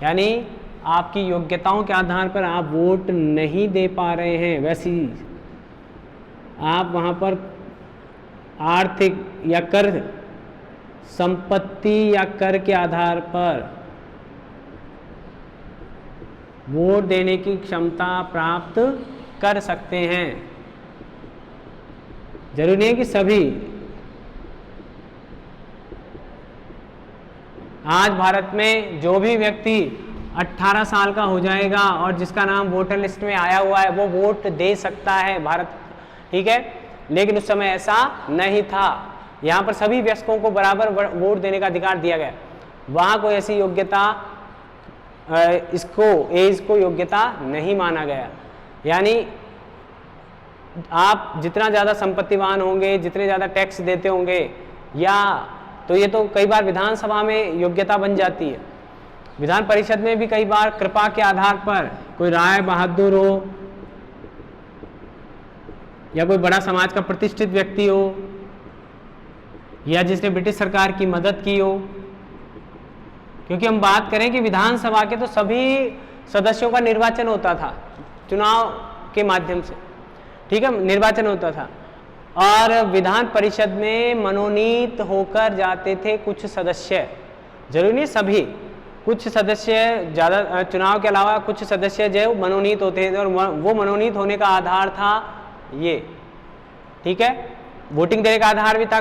यानी आपकी योग्यताओं के आधार पर आप वोट नहीं दे पा रहे हैं। वैसी आप वहाँ पर आर्थिक या कर, संपत्ति या कर के आधार पर वोट देने की क्षमता प्राप्त कर सकते हैं। जरूरी नहीं है कि सभी। आज भारत में जो भी व्यक्ति 18 साल का हो जाएगा और जिसका नाम वोटर लिस्ट में आया हुआ है वो वोट दे सकता है भारत, ठीक है। लेकिन उस समय ऐसा नहीं था। यहाँ पर सभी वयस्कों को बराबर वोट देने का अधिकार दिया गया। वहाँ कोई ऐसी योग्यता इसको एज को योग्यता नहीं माना गया। यानी आप जितना ज़्यादा संपत्तिवान होंगे, जितने ज़्यादा टैक्स देते होंगे, या तो ये तो कई बार विधानसभा में योग्यता बन जाती है। विधान परिषद में भी कई बार कृपा के आधार पर कोई राय बहादुर हो या कोई बड़ा समाज का प्रतिष्ठित व्यक्ति हो या जिसने ब्रिटिश सरकार की मदद की हो, क्योंकि हम बात करें कि विधानसभा के तो सभी सदस्यों का निर्वाचन होता था चुनाव के माध्यम से, ठीक है, निर्वाचन होता था। और विधान परिषद में मनोनीत होकर जाते थे कुछ सदस्य, जरूरी नहीं सभी, कुछ सदस्य ज़्यादा, चुनाव के अलावा कुछ सदस्य जो मनोनीत होते थे और वो मनोनीत होने का आधार था ये, ठीक है। वोटिंग देने का आधार भी था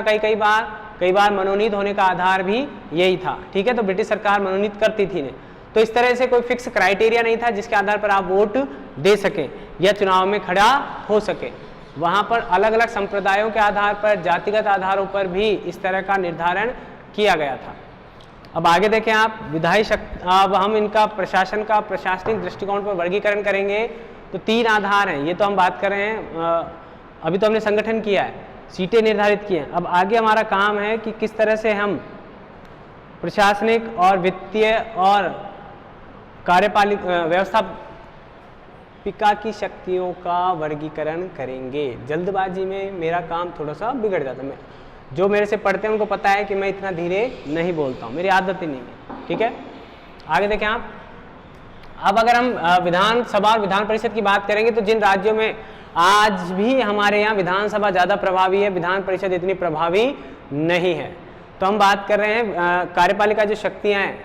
कई बार मनोनीत होने का आधार भी यही था, ठीक है। तो ब्रिटिश सरकार मनोनीत करती थी ने, तो इस तरह से कोई फिक्स क्राइटेरिया नहीं था जिसके आधार पर आप वोट दे सकें या चुनाव में खड़ा हो सके। वहाँ पर अलग अलग संप्रदायों के आधार पर, जातिगत आधारों पर भी इस तरह का निर्धारण किया गया था। अब आगे देखें आप, विधायी शक्ति, अब हम इनका प्रशासन का प्रशासनिक दृष्टिकोण पर वर्गीकरण करेंगे तो 3 आधार हैं। ये तो हम बात कर रहे हैं, अभी तो हमने संगठन किया है, सीटें निर्धारित की हैं। अब आगे हमारा काम है कि किस तरह से हम प्रशासनिक और वित्तीय और कार्यपालिक व्यवस्थापिका की शक्तियों का वर्गीकरण करेंगे। जल्दबाजी में मेरा काम थोड़ा सा बिगड़ जाता है। जो मेरे से पढ़ते हैं उनको पता है कि मैं इतना धीरे नहीं बोलता हूँ, मेरी आदत ही नहीं है, ठीक है। आगे देखें आप, अब अगर हम विधानसभा और विधान परिषद की बात करेंगे तो जिन राज्यों में आज भी हमारे यहाँ विधानसभा ज़्यादा प्रभावी है, विधान परिषद इतनी प्रभावी नहीं है, तो हम बात कर रहे हैं कार्यपालिका जो शक्तियाँ हैं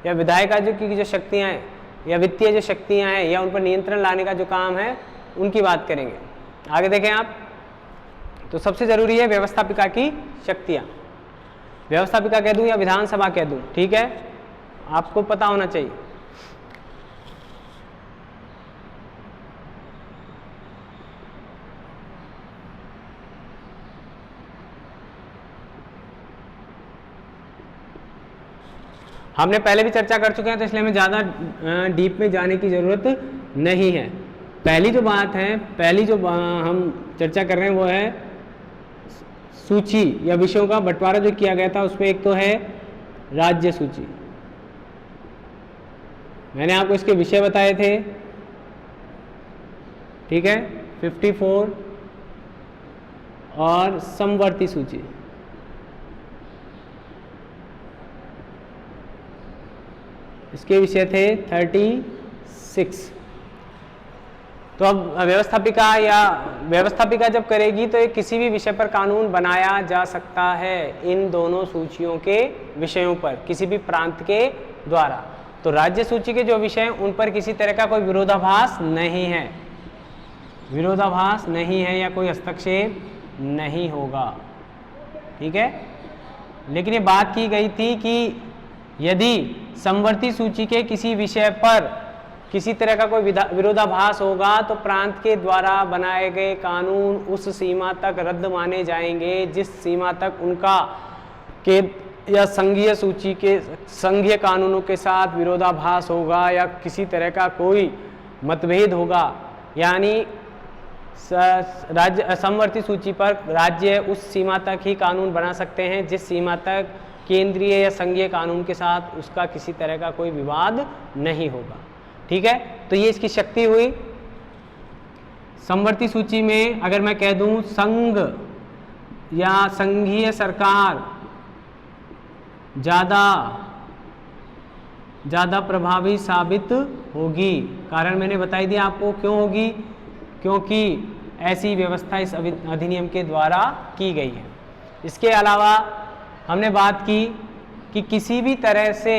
या विधायिका की जो शक्तियाँ हैं या वित्तीय जो शक्तियाँ हैं या उन पर नियंत्रण लाने का जो काम है उनकी बात करेंगे। आगे देखें आप, तो सबसे ज़रूरी है व्यवस्थापिका की शक्तियाँ। व्यवस्थापिका कह दूँ या विधानसभा कह दूँ, ठीक है, आपको पता होना चाहिए। हमने पहले भी चर्चा कर चुके हैं तो इसलिए हमें ज़्यादा डीप में जाने की ज़रूरत नहीं है। पहली जो बात है, पहली जो हम चर्चा कर रहे हैं वो है सूची या विषयों का बंटवारा जो किया गया था, उसमें एक तो है राज्य सूची। मैंने आपको इसके विषय बताए थे, ठीक है, 54, और समवर्ती सूची। इसके विषय थे 36। तो अब व्यवस्थापिका जब करेगी तो ये किसी भी विषय पर कानून बनाया जा सकता है इन दोनों सूचियों के विषयों पर, किसी भी प्रांत के द्वारा। तो राज्य सूची के जो विषय हैं उन पर किसी तरह का कोई विरोधाभास नहीं है, विरोधाभास नहीं है या कोई हस्तक्षेप नहीं होगा, ठीक है। लेकिन ये बात की गई थी कि यदि समवर्ती सूची के किसी विषय पर किसी तरह का कोई विरोधाभास होगा तो प्रांत के द्वारा बनाए गए कानून उस सीमा तक रद्द माने जाएंगे जिस सीमा तक उनका के या संघीय सूची के संघीय कानूनों के साथ विरोधाभास होगा या किसी तरह का कोई मतभेद होगा। यानी राज्य समवर्ती सूची पर राज्य उस सीमा तक ही कानून बना सकते हैं जिस सीमा तक केंद्रीय या संघीय कानून के साथ उसका किसी तरह का कोई विवाद नहीं होगा। ठीक है, तो ये इसकी शक्ति हुई। समवर्ती सूची में अगर मैं कह दूं संघ या संघीय सरकार ज़्यादा प्रभावी साबित होगी, कारण मैंने बताई दिया आपको क्यों होगी, क्योंकि ऐसी व्यवस्था इस अधिनियम के द्वारा की गई है। इसके अलावा हमने बात की कि किसी भी तरह से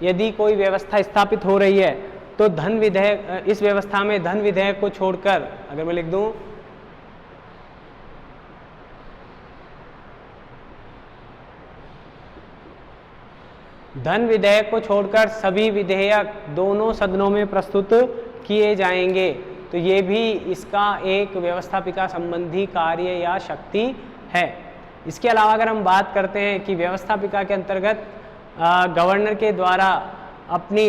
यदि कोई व्यवस्था स्थापित हो रही है तो धन विधेयक, इस व्यवस्था में धन विधेयक को छोड़कर अगर मैं लिख दूं धन विधेयक को छोड़कर सभी विधेयक दोनों सदनों में प्रस्तुत किए जाएंगे, तो ये भी इसका एक व्यवस्थापिका संबंधी कार्य या शक्ति है। इसके अलावा अगर हम बात करते हैं कि व्यवस्थापिका के अंतर्गत गवर्नर के द्वारा अपनी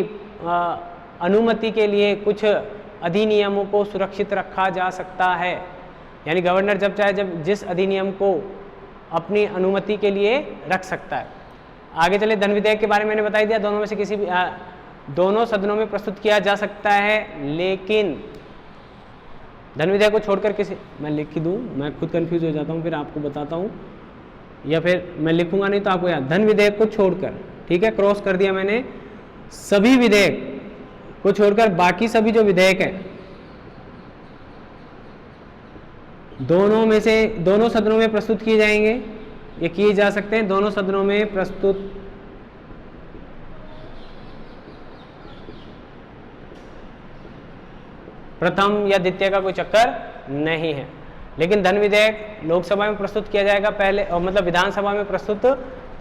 अनुमति के लिए कुछ अधिनियमों को सुरक्षित रखा जा सकता है, यानी गवर्नर जब चाहे जब जिस अधिनियम को अपनी अनुमति के लिए रख सकता है। आगे चले, धन विधेयक के बारे में मैंने बता दिया, दोनों में से किसी भी दोनों सदनों में प्रस्तुत किया जा सकता है, लेकिन धन विधेयक को छोड़कर किसी, मैं लिख दूं, मैं खुद कंफ्यूज हो जाता हूं, फिर आपको बताता हूं, या फिर मैं लिखूंगा नहीं तो आपको याद, धन विधेयक को छोड़कर, ठीक है, क्रॉस कर दिया मैंने, सभी विधेयक को छोड़कर बाकी सभी जो विधेयक हैं दोनों में से दोनों सदनों में प्रस्तुत किए जाएंगे, ये किए जा सकते हैं, दोनों सदनों में प्रस्तुत प्रथम या द्वितीय का कोई चक्कर नहीं है। लेकिन धन विधेयक लोकसभा में प्रस्तुत किया जाएगा पहले, और मतलब विधानसभा में प्रस्तुत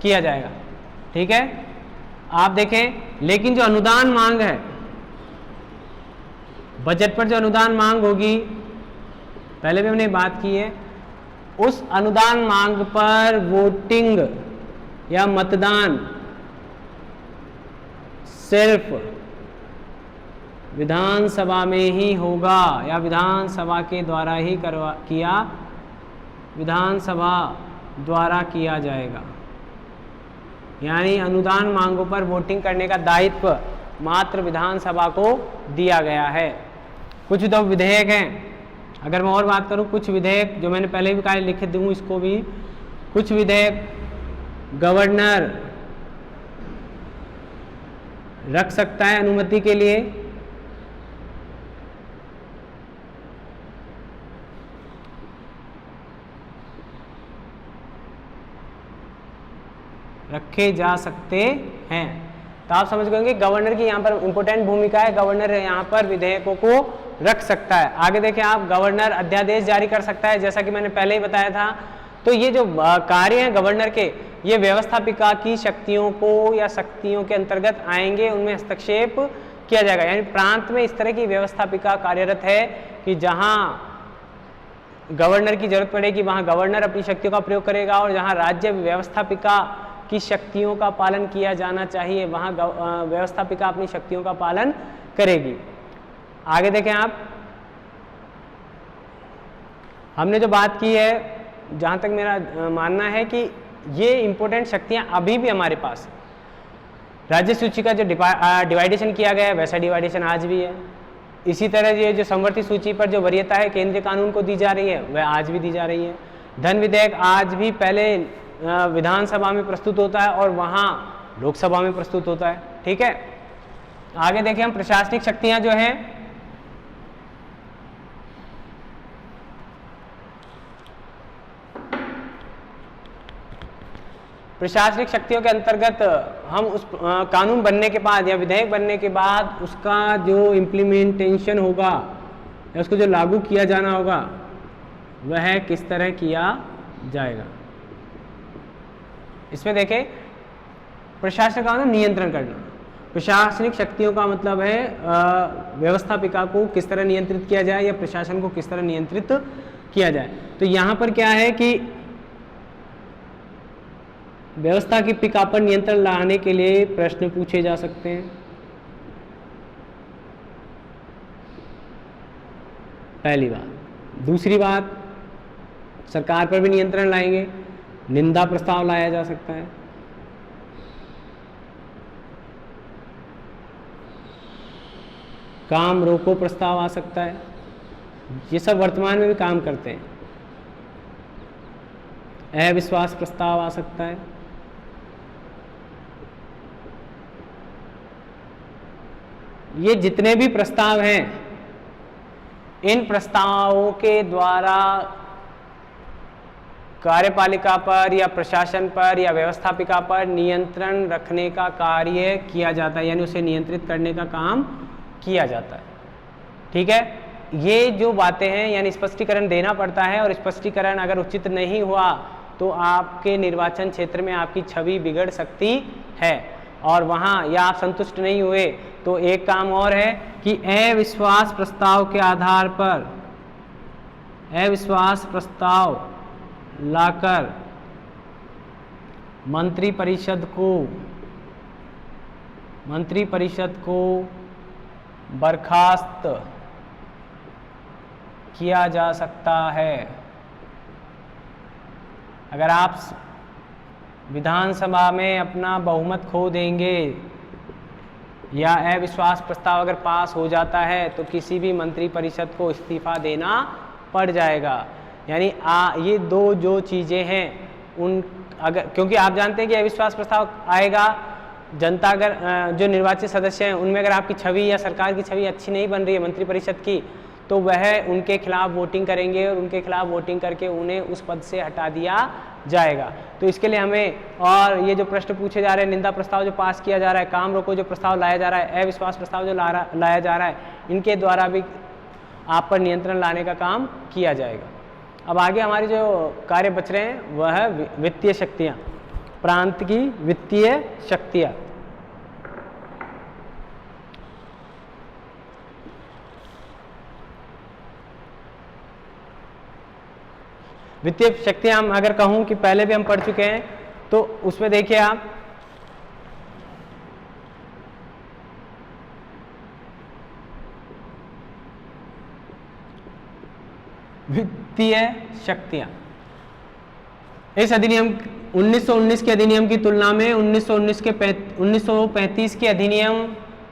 किया जाएगा। ठीक है, आप देखें, लेकिन जो अनुदान मांग है, बजट पर जो अनुदान मांग होगी, पहले भी हमने बात की है, उस अनुदान मांग पर वोटिंग या मतदान सिर्फ विधानसभा में ही होगा, या विधानसभा के द्वारा ही विधानसभा द्वारा किया जाएगा। यानी अनुदान मांगों पर वोटिंग करने का दायित्व मात्र विधानसभा को दिया गया है। कुछ तो विधेयक हैं, अगर मैं और बात करूं, कुछ विधेयक जो मैंने पहले भी कहा लिख दूं इसको भी, कुछ विधेयक गवर्नर रख सकता है अनुमति के लिए, रखे जा सकते हैं। तो आप समझ गए गवर्नर की यहाँ पर इंपॉर्टेंट भूमिका है, गवर्नर यहाँ पर विधेयकों को रख सकता है। आगे देखें आप, गवर्नर अध्यादेश जारी कर सकता है, जैसा कि मैंने पहले ही बताया था। तो ये जो कार्य हैं गवर्नर के, ये व्यवस्थापिका की शक्तियों को या शक्तियों के अंतर्गत आएंगे, उनमें हस्तक्षेप किया जाएगा। यानी प्रांत में इस तरह की व्यवस्थापिका कार्यरत है कि जहाँ गवर्नर की जरूरत पड़ेगी वहाँ गवर्नर अपनी शक्तियों का प्रयोग करेगा, और जहाँ राज्य व्यवस्थापिका की शक्तियों का पालन किया जाना चाहिए वहाँ व्यवस्थापिका अपनी शक्तियों का पालन करेगी। आगे देखें आप, हमने जो बात की है, जहाँ तक मेरा मानना है कि ये इंपॉर्टेंट शक्तियाँ अभी भी हमारे पास, राज्य सूची का जो डिवाइडेशन किया गया है वैसा डिवाइडेशन आज भी है। इसी तरह ये जो समवर्ती सूची पर जो वरीयता है केंद्रीय कानून को दी जा रही है वह आज भी दी जा रही है। धन विधेयक आज भी पहले विधानसभा में प्रस्तुत होता है और वहाँ लोकसभा में प्रस्तुत होता है। ठीक है, आगे देखें हम, प्रशासनिक शक्तियाँ जो हैं, प्रशासनिक शक्तियों के अंतर्गत हम उस कानून बनने के बाद या विधेयक बनने के बाद उसका जो इम्प्लीमेंटेशन होगा या उसको जो लागू किया जाना होगा वह किस तरह किया जाएगा। इसमें देखें, प्रशासन का मतलब नियंत्रण करना, प्रशासनिक शक्तियों का मतलब है व्यवस्थापिका को किस तरह नियंत्रित किया जाए या प्रशासन को किस तरह नियंत्रित किया जाए। तो यहाँ पर क्या है कि व्यवस्था की पिका पर नियंत्रण लाने के लिए प्रश्न पूछे जा सकते हैं। पहली बात। दूसरी बात, सरकार पर भी नियंत्रण लाएंगे, निंदा प्रस्ताव लाया जा सकता है। काम रोको प्रस्ताव आ सकता है, ये सब वर्तमान में भी काम करते हैं। अविश्वास प्रस्ताव आ सकता है। ये जितने भी प्रस्ताव हैं, इन प्रस्तावों के द्वारा कार्यपालिका पर या प्रशासन पर या व्यवस्थापिका पर नियंत्रण रखने का कार्य किया जाता है, यानी उसे नियंत्रित करने का काम किया जाता है। ठीक है, ये जो बातें हैं यानी स्पष्टीकरण देना पड़ता है, और स्पष्टीकरण अगर उचित नहीं हुआ तो आपके निर्वाचन क्षेत्र में आपकी छवि बिगड़ सकती है, और वहाँ या आप संतुष्ट नहीं हुए तो एक काम और है कि अविश्वास प्रस्ताव के आधार पर अविश्वास प्रस्ताव लाकर मंत्री परिषद को बर्खास्त किया जा सकता है। अगर आप विधानसभा में अपना बहुमत खो देंगे या अविश्वास प्रस्ताव अगर पास हो जाता है तो किसी भी मंत्री परिषद को इस्तीफा देना पड़ जाएगा। यानी ये दो जो चीज़ें हैं उन अगर, क्योंकि आप जानते हैं कि अविश्वास प्रस्ताव आएगा, जनता अगर जो निर्वाचित सदस्य हैं उनमें अगर आपकी छवि या सरकार की छवि अच्छी नहीं बन रही है मंत्री परिषद की, तो वह उनके खिलाफ वोटिंग करेंगे और उनके खिलाफ वोटिंग करके उन्हें उस पद से हटा दिया जाएगा। तो इसके लिए हमें, और ये जो प्रश्न पूछे जा रहे हैं, निंदा प्रस्ताव जो पास किया जा रहा है, काम रोको जो प्रस्ताव लाया जा रहा है, अविश्वास प्रस्ताव जो लाया जा रहा है, इनके द्वारा भी आप पर नियंत्रण लाने का काम किया जाएगा। अब आगे हमारी जो कार्य बच रहे हैं वह है वित्तीय शक्तियाँ, प्रांत की वित्तीय शक्तियाँ। वित्तीय शक्तियाँ हम अगर कहूँ कि पहले भी हम पढ़ चुके हैं, तो उसमें देखिए आप वित्तीय शक्तियाँ इस अधिनियम 1919 के अधिनियम की तुलना में 1935 के अधिनियम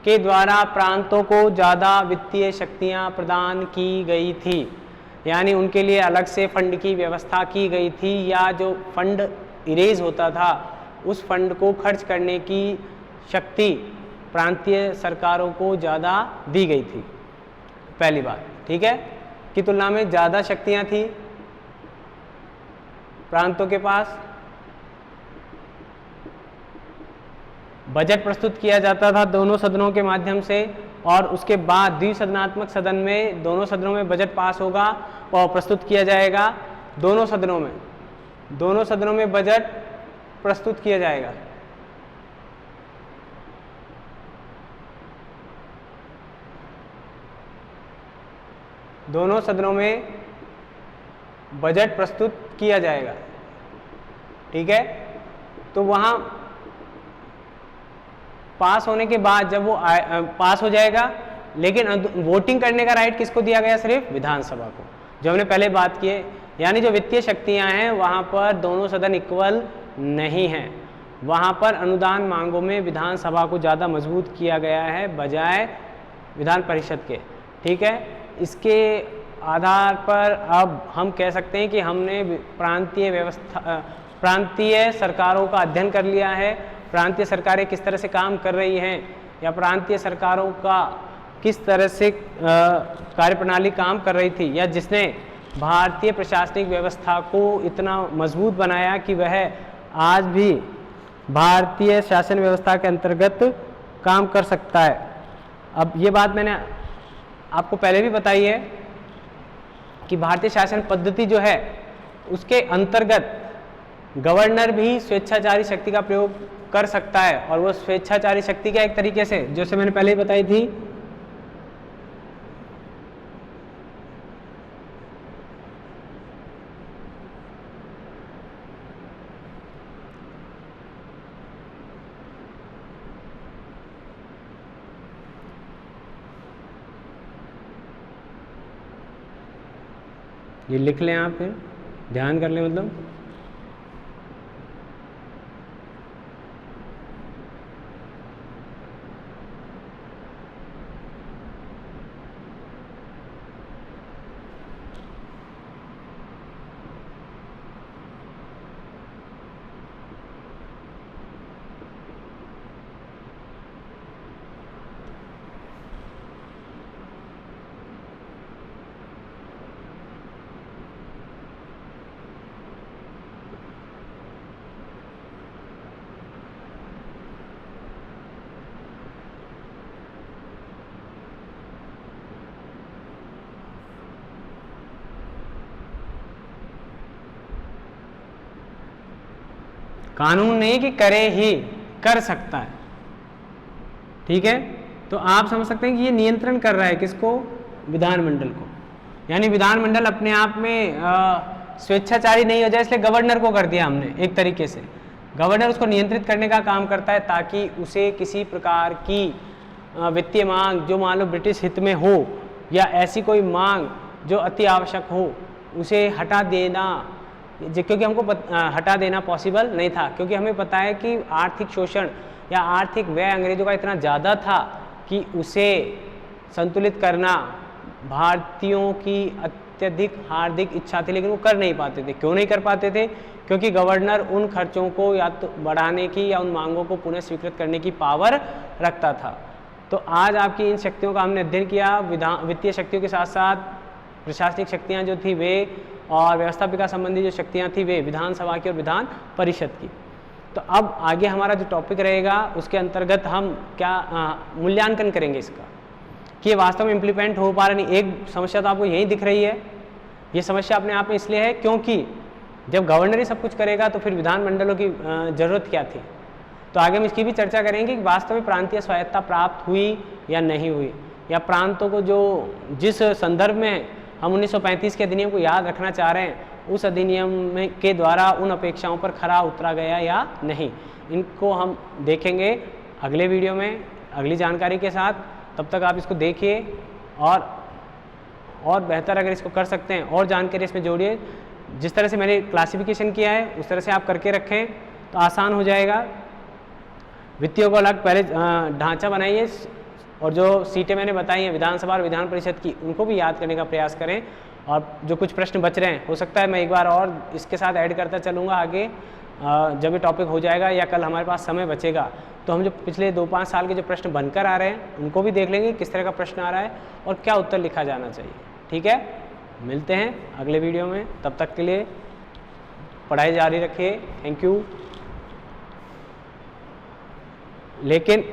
के द्वारा प्रांतों को ज़्यादा वित्तीय शक्तियाँ प्रदान की गई थी, यानी उनके लिए अलग से फंड की व्यवस्था की गई थी, या जो फंड इरेज होता था उस फंड को खर्च करने की शक्ति प्रांतीय सरकारों को ज़्यादा दी गई थी। पहली बात, ठीक है, की तुलना में ज़्यादा शक्तियाँ थी प्रांतों के पास। बजट प्रस्तुत किया जाता था दोनों सदनों के माध्यम से, और उसके बाद द्विसदनात्मक सदन में दोनों सदनों में बजट पास होगा और प्रस्तुत किया जाएगा। दोनों सदनों में बजट प्रस्तुत किया जाएगा। दोनों सदनों में बजट प्रस्तुत किया जाएगा, ठीक है। तो वहाँ पास होने के बाद जब वो पास हो जाएगा, लेकिन वोटिंग करने का राइट किसको दिया गया? सिर्फ विधानसभा को, जो हमने पहले बात की है। यानी जो वित्तीय शक्तियां हैं वहाँ पर दोनों सदन इक्वल नहीं हैं, वहाँ पर अनुदान मांगों में विधानसभा को ज़्यादा मजबूत किया गया है बजाय विधान परिषद के, ठीक है। इसके आधार पर अब हम कह सकते हैं कि हमने प्रांतीय सरकारों का अध्ययन कर लिया है, प्रांतीय सरकारें किस तरह से काम कर रही हैं, या प्रांतीय सरकारों का किस तरह से कार्यप्रणाली काम कर रही थी, या जिसने भारतीय प्रशासनिक व्यवस्था को इतना मजबूत बनाया कि वह आज भी भारतीय शासन व्यवस्था के अंतर्गत काम कर सकता है। अब ये बात मैंने आपको पहले भी बताई है कि भारतीय शासन पद्धति जो है उसके अंतर्गत गवर्नर भी स्वेच्छाचारी शक्ति का प्रयोग कर सकता है, और वो स्वेच्छाचारी शक्ति का एक तरीके से, जैसे मैंने पहले ही बताई थी, ये लिख लें आप, फिर ध्यान कर लें, मतलब कानून नहीं कि करे ही, कर सकता है। ठीक है, तो आप समझ सकते हैं कि ये नियंत्रण कर रहा है किसको, विधानमंडल को। यानी विधानमंडल अपने आप में स्वेच्छाचारी नहीं हो जाए, इसलिए गवर्नर को कर दिया हमने एक तरीके से। गवर्नर उसको नियंत्रित करने का काम करता है ताकि उसे किसी प्रकार की वित्तीय मांग जो मान लो ब्रिटिश हित में हो या ऐसी कोई मांग जो अति आवश्यक हो उसे हटा देना, क्योंकि हमको हटा देना पॉसिबल नहीं था, क्योंकि हमें पता है कि आर्थिक शोषण या आर्थिक व्यय अंग्रेजों का इतना ज़्यादा था कि उसे संतुलित करना भारतीयों की अत्यधिक हार्दिक इच्छा थी, लेकिन वो कर नहीं पाते थे। क्यों नहीं कर पाते थे? क्योंकि गवर्नर उन खर्चों को या तो बढ़ाने की या उन मांगों को पुनः स्वीकृत करने की पावर रखता था। तो आज आपकी इन शक्तियों का हमने अध्ययन किया, वित्तीय शक्तियों के साथ साथ प्रशासनिक शक्तियाँ जो थी वे और व्यवस्थापिका संबंधी जो शक्तियाँ थी वे विधानसभा की और विधान परिषद की। तो अब आगे हमारा जो टॉपिक रहेगा उसके अंतर्गत हम क्या मूल्यांकन करेंगे इसका कि ये वास्तव में इम्प्लीमेंट हो पा रहा नहीं। एक समस्या तो आपको यही दिख रही है, ये समस्या अपने आप में इसलिए है क्योंकि जब गवर्नर ही सब कुछ करेगा तो फिर विधानमंडलों की ज़रूरत क्या थी। तो आगे हम इसकी भी चर्चा करेंगे कि वास्तव में प्रांतीय स्वायत्तता प्राप्त हुई या नहीं हुई, या प्रांतों को जो जिस संदर्भ में हम 1935 के अधिनियम को याद रखना चाह रहे हैं उस अधिनियम के द्वारा उन अपेक्षाओं पर खरा उतरा गया या नहीं। इनको हम देखेंगे अगले वीडियो में अगली जानकारी के साथ। तब तक आप इसको देखिए और बेहतर अगर इसको कर सकते हैं और जानकारी इसमें जोड़िए। जिस तरह से मैंने क्लासिफिकेशन किया है उस तरह से आप करके रखें तो आसान हो जाएगा। वित्तीयों को अलग पहले ढांचा बनाइए और जो सीटें मैंने बताई हैं विधानसभा और विधान परिषद की उनको भी याद करने का प्रयास करें। और जो कुछ प्रश्न बच रहे हैं हो सकता है मैं एक बार और इसके साथ ऐड करता चलूँगा आगे जब ये टॉपिक हो जाएगा या कल हमारे पास समय बचेगा तो हम जो पिछले 2-5 साल के जो प्रश्न बनकर आ रहे हैं उनको भी देख लेंगे किस तरह का प्रश्न आ रहा है और क्या उत्तर लिखा जाना चाहिए। ठीक है, मिलते हैं अगले वीडियो में, तब तक के लिए पढ़ाई जारी रखिए। Thank you. लेकिन